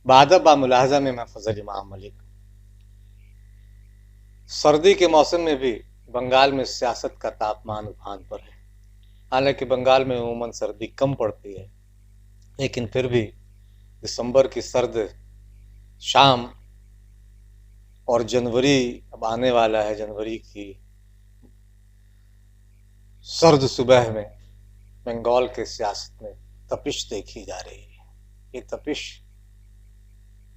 बादब बा मुलाहजा में मैं फजल इमाम मलिक। सर्दी के मौसम में भी बंगाल में सियासत का तापमान उफान पर है। हालांकि बंगाल में उमूमन सर्दी कम पड़ती है, लेकिन फिर भी दिसंबर की सर्द शाम और जनवरी अब आने वाला है, जनवरी की सर्द सुबह में बंगाल के सियासत में तपिश देखी जा रही है। ये तपिश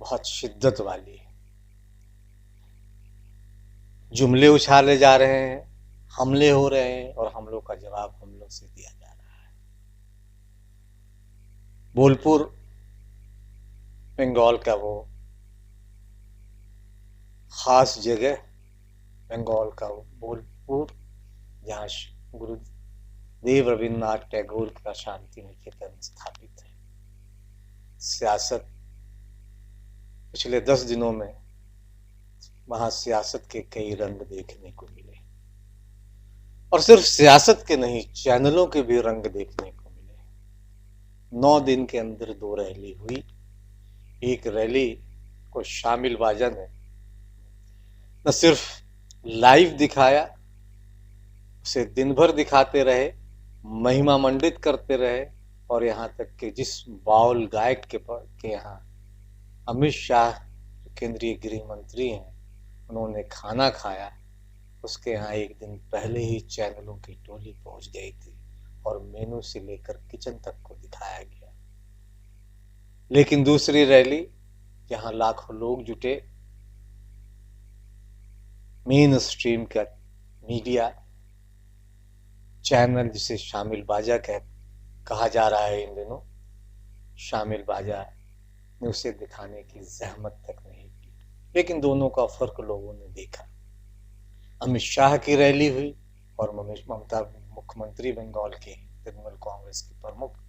बहुत शिद्दत वाली है। जुमले उछाले जा रहे हैं, हमले हो रहे हैं और हमलों का जवाब हमलों से दिया जा रहा है। बोलपुर बंगाल का वो खास जगह, बंगाल का वो बोलपुर, जहाँ गुरुदेव रविन्द्रनाथ टैगोर का शांति निकेतन स्थापित है। सियासत पिछले 10 दिनों में वहां सियासत के कई रंग देखने को मिले, और सिर्फ सियासत के नहीं, चैनलों के भी रंग देखने को मिले। 9 दिन के अंदर 2 रैली हुई। एक रैली को शामिल बाजा ने न सिर्फ लाइव दिखाया, उसे दिन भर दिखाते रहे, महिमा मंडित करते रहे, और यहाँ तक कि जिस बाउल गायक के यहाँ अमित शाह केंद्रीय गृह मंत्री हैं, उन्होंने खाना खाया, उसके यहाँ एक दिन पहले ही चैनलों की टोली पहुंच गई थी और मेनू से लेकर किचन तक को दिखाया गया। लेकिन दूसरी रैली, जहां लाखों लोग जुटे, मेन स्ट्रीम का मीडिया चैनल, जिसे शामिल बाजा कहा जा रहा है इन दिनों, शामिल बाजा ने उसे दिखाने की जहमत तक नहीं की। लेकिन दोनों का फर्क लोगों ने देखा। अमित शाह की रैली हुई और ममता, मुख्यमंत्री बंगाल के तृणमूल कांग्रेस की प्रमुख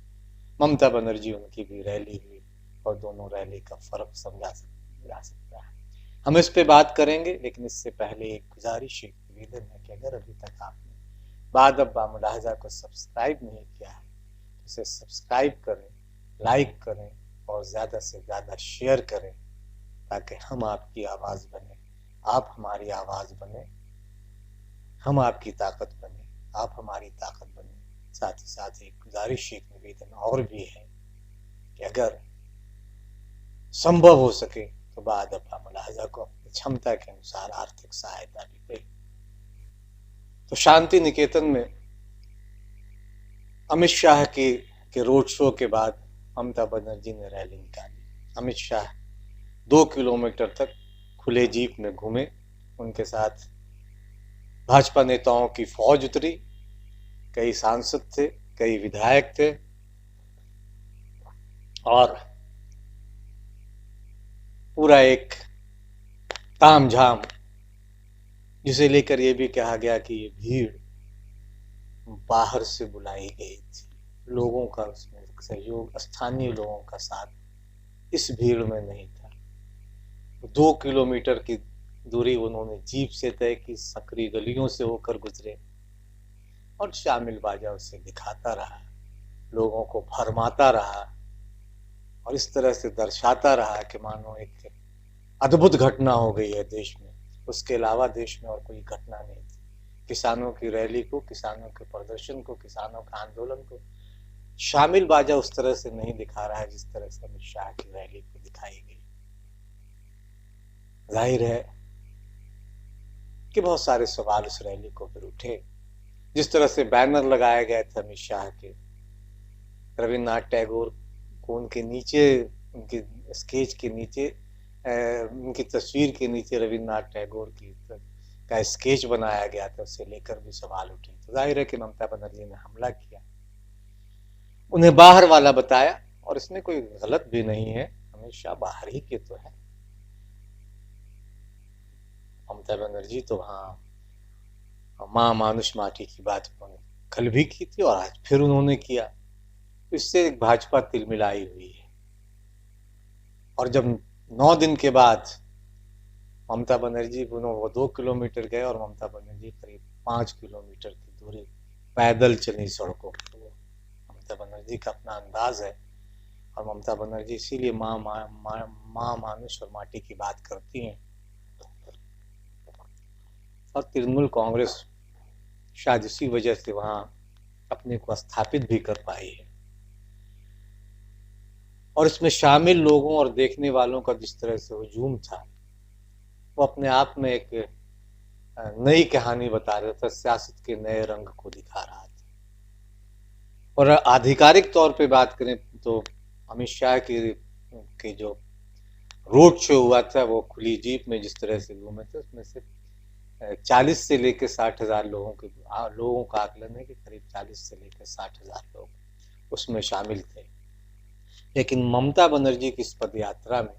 ममता बनर्जी, उनकी भी रैली हुई, और दोनों रैली का फर्क समझा जा सकता है। हम इस पे बात करेंगे, लेकिन इससे पहले एक गुजारिश, एक निवेदन है कि अगर अभी तक आपने बादब बा मुलाहजा को सब्सक्राइब नहीं किया है तो इसे सब्सक्राइब करें, लाइक करें और ज्यादा से ज्यादा शेयर करें, ताकि हम आपकी आवाज बने, आप हमारी आवाज बने, हम आपकी ताकत बने, आप हमारी ताकत बने। साथ ही साथ एक गुजारिश, एक निवेदन और भी है कि अगर संभव हो सके तो बादब बा मुलाहजा को अपनी क्षमता के अनुसार आर्थिक सहायता भी दे। तो शांति निकेतन में अमित शाह के रोड शो के बाद ममता बनर्जी ने रैली निकाली। अमित शाह 2 किलोमीटर तक खुले जीप में घूमे, उनके साथ भाजपा नेताओं की फौज उतरी, कई सांसद थे, कई विधायक थे, और पूरा एक तामझाम, जिसे लेकर यह भी कहा गया कि ये भीड़ बाहर से बुलाई गई थी। लोगों का उसमें सहयोग, स्थानीय लोगों का साथ इस भीड़ में नहीं था। 2 किलोमीटर की दूरी उन्होंने जीप से तय की, सकरी गलियों से होकर गुजरे, और शामिल बाजा उसे दिखाता रहा, लोगों को भरमाता रहा, और इस तरह से दर्शाता रहा कि मानो एक अद्भुत घटना हो गई है देश में। उसके अलावा देश में और कोई घटना नहीं थी। किसानों की रैली को, किसानों के प्रदर्शन को, किसानों के आंदोलन को शामिल बाजा उस तरह से नहीं दिखा रहा है जिस तरह से अमित शाह की रैली को दिखाई गई। जाहिर है कि बहुत सारे सवाल उस रैली को फिर उठे। जिस तरह से बैनर लगाए गए थे अमित शाह के, रविन्द्रनाथ टैगोर को उनके नीचे, उनके स्केच के नीचे, उनकी तस्वीर के नीचे रविन्द्रनाथ टैगोर की का स्केच बनाया गया था, उसे लेकर भी सवाल उठे। तो जाहिर है कि ममता बनर्जी ने हमला किया, उन्हें बाहर वाला बताया, और इसमें कोई गलत भी नहीं है, अमित शाह बाहर ही के तो है। ममता बनर्जी तो वहां मां मानुष माटी की बात उन्होंने कल भी की थी और आज फिर उन्होंने किया। इससे भाजपा तिलमिलाई हुई है। और जब 9 दिन के बाद ममता बनर्जी, वो 2 किलोमीटर गए और ममता बनर्जी करीब 5 किलोमीटर की दूरी पैदल चली सड़कों पर। ममता बनर्जी का अपना अंदाज है और ममता बनर्जी इसीलिए माँ मानुष और माटी की बात करती हैं। और तृणमूल कांग्रेस शायद इसी वजह से वहां अपने को स्थापित भी कर पाई है। और इसमें शामिल लोगों और देखने वालों का जिस तरह से हुजूम था, वो अपने आप में एक नई कहानी बता रहा था, सियासत के नए रंग को दिखा रहा था। और आधिकारिक तौर पे बात करें तो अमित शाह के जो रोड शो हुआ था, वो खुली जीप में जिस तरह से घूमे थे, उसमें से 40 से लेकर 60,000 लोगों का आकलन है कि करीब 40 से लेकर 60,000 लोग उसमें शामिल थे। लेकिन ममता बनर्जी की इस पद यात्रा में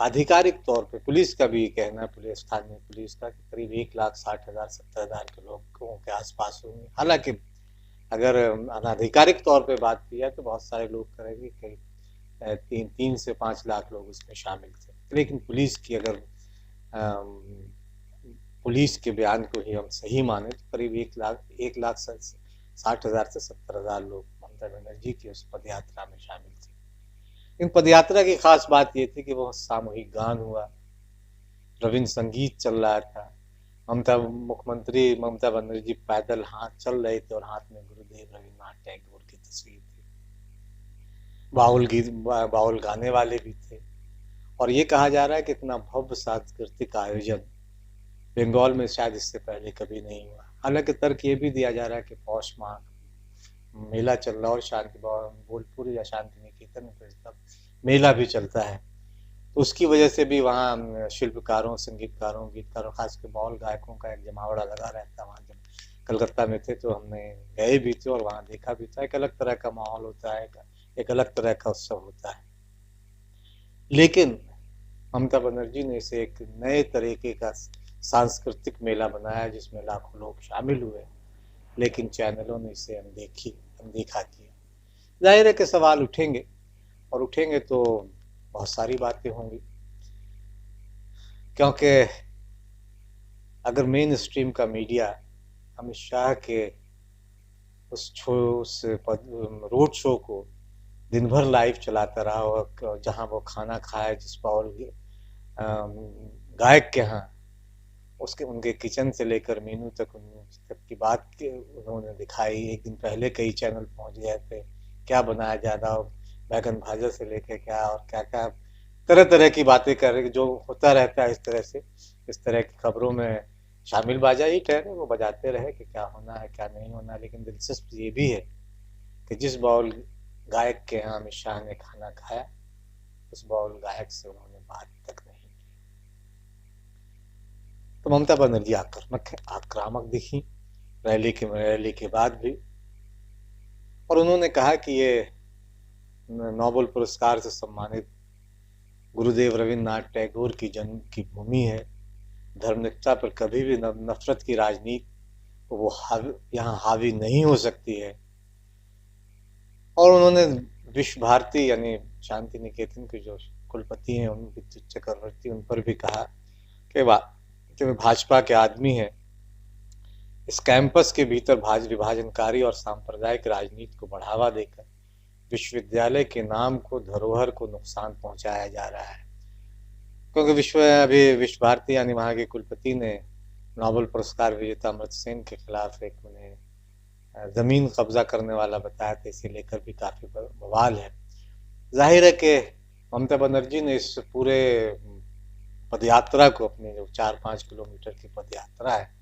आधिकारिक तौर पे पुलिस का भी कहना है, पुलिस स्थानीय पुलिस का, कि करीब 1,60,000 70,000 के लोगों के आसपास होंगे। हालांकि अगर अनाधिकारिक तौर पे बात की जाए तो बहुत सारे लोग करेंगे कि 3 से 5 लाख लोग उसमें शामिल थे। लेकिन पुलिस की अगर पुलिस के बयान को ही हम सही माने तो करीब 1,60,000 से 70,000 लोग ममता बनर्जी की उस पद यात्रा में शामिल थे। इन पदयात्रा की खास बात यह थी कि वह सामूहिक गान हुआ, रविंद्र संगीत चल रहा था, मुख्यमंत्री ममता बनर्जी पैदल हाथ चल रहे थे और हाथ में गुरुदेव रविन्द्रनाथ टैगोर की तस्वीर थी। बाउल गाने वाले भी थे। और ये कहा जा रहा है कि इतना भव्य सांस्कृतिक आयोजन बंगाल में शायद इससे पहले कभी नहीं हुआ। हालांकि तर्क ये भी दिया जा रहा है कि पौष माह मेला चल रहा और शांति बोलपुर या शांति निकेतन में मेला भी चलता है, तो उसकी वजह से भी वहाँ शिल्पकारों, संगीतकारों, गीतकारों, खासकर बाउल गायकों का एक जमावड़ा लगा रहता है। वहाँ जब कलकत्ता में थे तो हमने गए भी थे और वहाँ देखा भी था। एक अलग तरह का माहौल होता है, एक अलग तरह का उत्सव होता है। लेकिन ममता बनर्जी ने इसे एक नए तरीके का सांस्कृतिक मेला बनाया जिसमें लाखों लोग शामिल हुए, लेकिन चैनलों ने इसे अनदेखा किया। जाहिर है कि सवाल उठेंगे, और उठेंगे तो बहुत सारी बातें होंगी, क्योंकि अगर मेन स्ट्रीम का मीडिया अमित शाह के उस रोड शो को दिन भर लाइव चलाता रहा हो, जहां वो खाना खाया जिस बाउल गायक के यहाँ, उनके किचन से लेकर मेनू तक की बात उन्होंने दिखाई। एक दिन पहले कई चैनल पहुंच गए थे, क्या बनाया जा रहा हो, बैगन भाजा से लेकर क्या और क्या क्या तरह तरह की बातें कर रहे, जो होता रहता है इस तरह की खबरों में शामिल बाजा ही ठहरे, वो बजाते रहे कि क्या होना है क्या नहीं होना। लेकिन दिलचस्प ये भी है कि जिस बाउल गायक के यहाँ अमित शाह ने खाना खाया, उस बाउल गायक से उन्होंने बात तक नहीं की। तो ममता बनर्जी आक्रामक दिखी रैली के बाद भी, और उन्होंने कहा कि ये नोबेल पुरस्कार से सम्मानित गुरुदेव रविन्द्रनाथ टैगोर की जन्म की भूमि है, धर्मनिरपेक्षता पर कभी भी नफरत की राजनीति वो यहाँ हावी नहीं हो सकती है। और उन्होंने विश्व भारती यानी शांति निकेतन के जो कुलपति हैं, उनकी चक्रवर्ती, उन पर भी कहा कि वे भाजपा के आदमी हैं। इस कैंपस के भीतर विभाजनकारी और सांप्रदायिक राजनीति को बढ़ावा देकर विश्वविद्यालय के नाम को, धरोहर को नुकसान पहुंचाया जा रहा है। क्योंकि विश्व भारती यानी वहां के कुलपति ने नोबेल पुरस्कार विजेता अमर्त्य सेन के खिलाफ एक उन्हें जमीन कब्जा करने वाला बताया था, इसे लेकर भी काफी बवाल है। जाहिर है कि ममता बनर्जी ने इस पूरे पदयात्रा को, अपने जो 4-5 किलोमीटर की पदयात्रा है,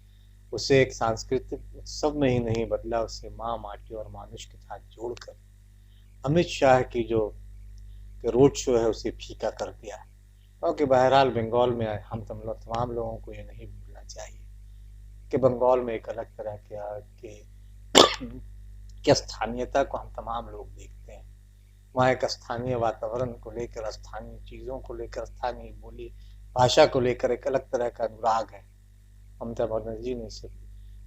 उसे एक सांस्कृतिक उत्सव में ही नहीं बदला, उसे माँ, माटी और मानुष के साथ जोड़कर अमित शाह की जो रोड शो है उसे फीका कर दिया। क्योंकि बहरहाल बंगाल में हम तमाम लोगों को ये नहीं भूलना चाहिए कि बंगाल में एक अलग तरह की स्थानीयता को हम तमाम लोग देखते हैं। वहाँ एक स्थानीय वातावरण को लेकर, स्थानीय चीज़ों को लेकर, स्थानीय बोली भाषा को लेकर एक अलग तरह का अनुराग है। ममता बनर्जी ने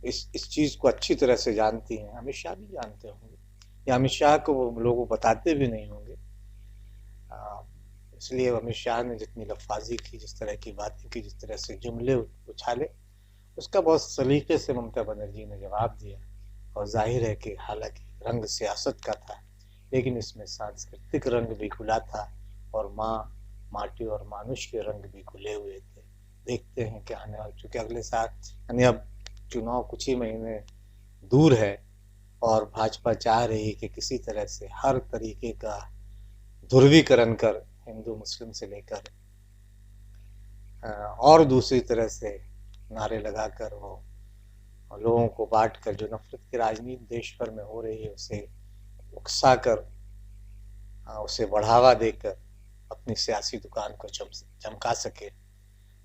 इस चीज़ को अच्छी तरह से जानती हैं, अमित शाह भी जानते होंगे, या अमित शाह को वो लोगों बताते भी नहीं होंगे। इसलिए अमित शाह ने जितनी लफाजी की, जिस तरह की बातें की, जिस तरह से जुमले उछाले, उसका बहुत सलीके से ममता बनर्जी ने जवाब दिया। और जाहिर है कि हालांकि रंग सियासत का था, लेकिन इसमें सांस्कृतिक रंग भी घुला था और माँ, माटी और मानुष के रंग भी घुले हुए थे। देखते हैं कि आने वाले, चूंकि अगले साल यानी अब चुनाव कुछ ही महीने दूर है और भाजपा चाह रही है कि किसी तरह से हर तरीके का ध्रुवीकरण कर हिंदू मुस्लिम से लेकर और दूसरी तरह से नारे लगाकर वो लोगों को बांट कर जो नफरत की राजनीति देश भर में हो रही है उसे उकसा कर उसे बढ़ावा देकर अपनी सियासी दुकान को चमका सके।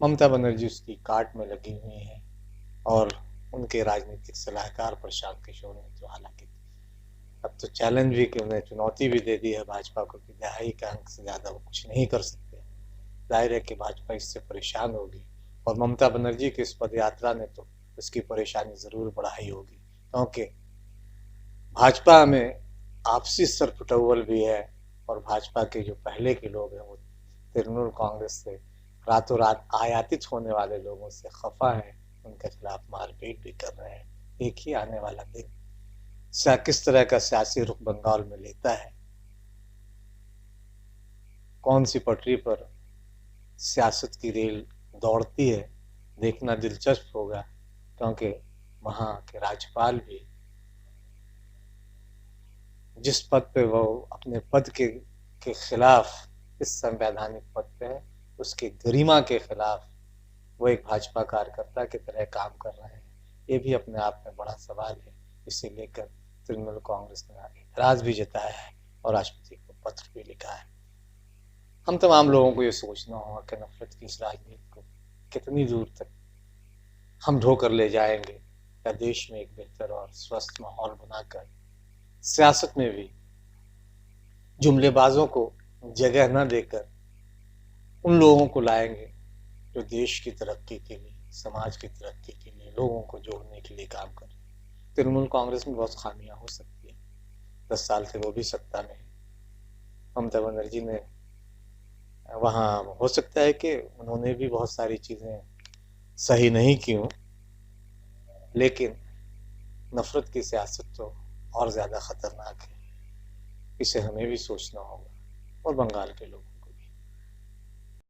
ममता बनर्जी उसकी काट में लगी हुई हैं और उनके राजनीतिक सलाहकार प्रशांत किशोर ने तो हालांकि अब तो चैलेंज भी कि उन्हें चुनौती भी दे दी है भाजपा को कि 2.5 के अंक से ज़्यादा वो कुछ नहीं कर सकते। जाहिर है कि भाजपा इससे परेशान होगी और ममता बनर्जी की इस पद यात्रा ने तो उसकी परेशानी ज़रूर बढ़ाई होगी, क्योंकि भाजपा में आपसी सरपुटौल भी है और भाजपा के जो पहले के लोग हैं वो तृणमूल कांग्रेस से रातों रात आयातित होने वाले लोगों से खफा हैं, उनके खिलाफ मारपीट भी कर रहे हैं। देखिए आने वाला दिन किस तरह का सियासी रुख बंगाल में लेता है, कौन सी पटरी पर सियासत की रेल दौड़ती है, देखना दिलचस्प होगा, क्योंकि वहाँ के राज्यपाल भी जिस पद पे वो अपने पद के खिलाफ इस संवैधानिक पद पे है उसकी गरिमा के खिलाफ वो एक भाजपा कार्यकर्ता की तरह काम कर रहे हैं। ये भी अपने आप में बड़ा सवाल है। इसे लेकर तृणमूल कांग्रेस ने एतराज भी जताया है और राष्ट्रपति को पत्र भी लिखा है। हम तमाम लोगों को ये सोचना होगा कि नफरत की इस राजनीति को कितनी दूर तक हम ढोकर ले जाएंगे या देश में एक बेहतर और स्वस्थ माहौल बनाकर सियासत में भी जुमलेबाजों को जगह न देकर उन लोगों को लाएंगे जो देश की तरक्की के लिए, समाज की तरक्की के लिए, लोगों को जोड़ने के लिए काम कर रहे हैं। तृणमूल कांग्रेस में बहुत खामियां हो सकती है, 10 साल से वो भी सत्ता में है। ममता बनर्जी ने वहाँ हो सकता है कि उन्होंने भी बहुत सारी चीज़ें सही नहीं की हों, लेकिन नफरत की सियासत तो और ज़्यादा खतरनाक है। इसे हमें भी सोचना होगा और बंगाल के लोग